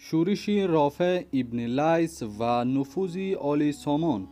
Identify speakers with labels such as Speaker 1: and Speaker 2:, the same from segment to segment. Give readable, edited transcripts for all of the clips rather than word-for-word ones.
Speaker 1: شورش رافع ابن لیث و نفوذ آل سامان.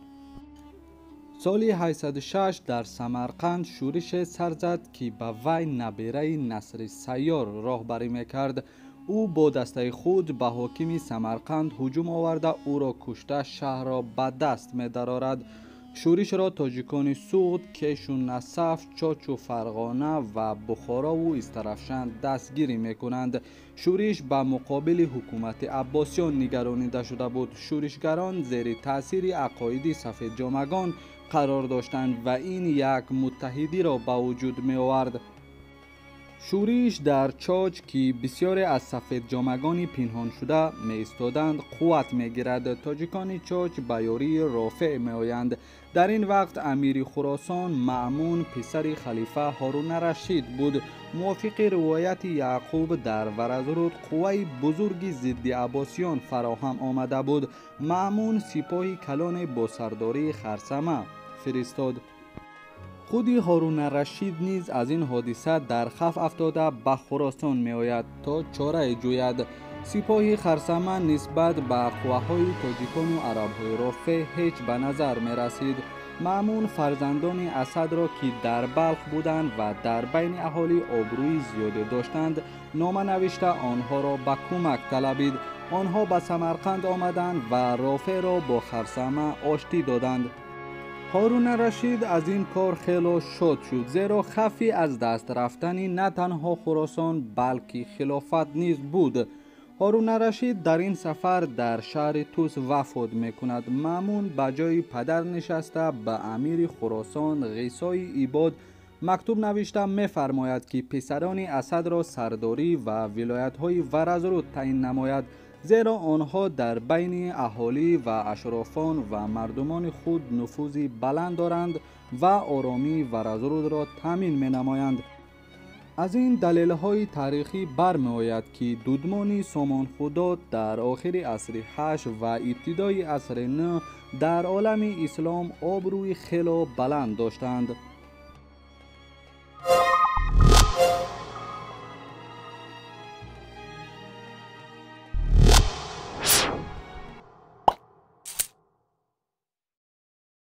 Speaker 1: سال 806 در سمرقند شورش سر زد که به وی نبیره نصر سیار راهبری میکرد. او با دسته خود به حاکم سمرقند هجوم آورده او را کشته شهر را به دست می درآورد. شورش را تاجیکان سوغد، کیشون نصف، چاچ و فرغانه و بخارا و استرفشند دستگیری میکنند. شورش به مقابل حکومت عباسیان نگرانیده شده بود. شورشگران زیر تاثیر عقاید سفید جامگان قرار داشتند و این یک متحدی را به وجود می آورد. شورش در چاچ که بسیاری از سفید جامگان پنهان شده می ایستادند قوت می گیرد. تاجیکان چاچ به یاری رافع می آیند. در این وقت امیر خراسان مأمون پسر خلیفه هارون الرشید بود. موافق روایت یعقوب در ورزرود قوه بزرگی ضد عباسیان فراهم آمده بود. مأمون سپاه کلان با سرداری خرسمه فرستاد. خود هارون الرشید نیز از این حادثه در خف افتاده به خراسان می آید تا چاره جوید. سپاه خرسمه نسبت به قوه‌های تاجیکان و عرب‌های رافع هیچ به نظر می رسید. مأمون فرزندان اسد را که در بلخ بودند و در بین اهالی آبروی زیاده داشتند نامه نوشته آنها را به کمک طلبید. آنها به سمرقند آمدند و رافع را با خرسمه آشتی دادند. هارون الرشید از این کار خیلی شاد شد، زیرا خفی از دست رفتن نه تنها خراسان بلکه خلافت نیز بود. هارون الرشید در این سفر در شهر طوس وفات می کند. مأمون به جای پدر نشسته به امیر خراسان قیصای عباد مکتوب نوشته می فرماید که پسران اسد را سرداری و ولایت های ورزرود تعیین نماید، زیرا آنها در بین اهالی و اشرافان و مردمان خود نفوذی بلند دارند و آرامی ورزرود را تامین می نمایند. از این دلیل های تاریخی برمی آید که دودمان سامان خداد در آخر عصر 8 و ابتدای عصر 9 در عالم اسلام آبروی خیلی بلند داشتند.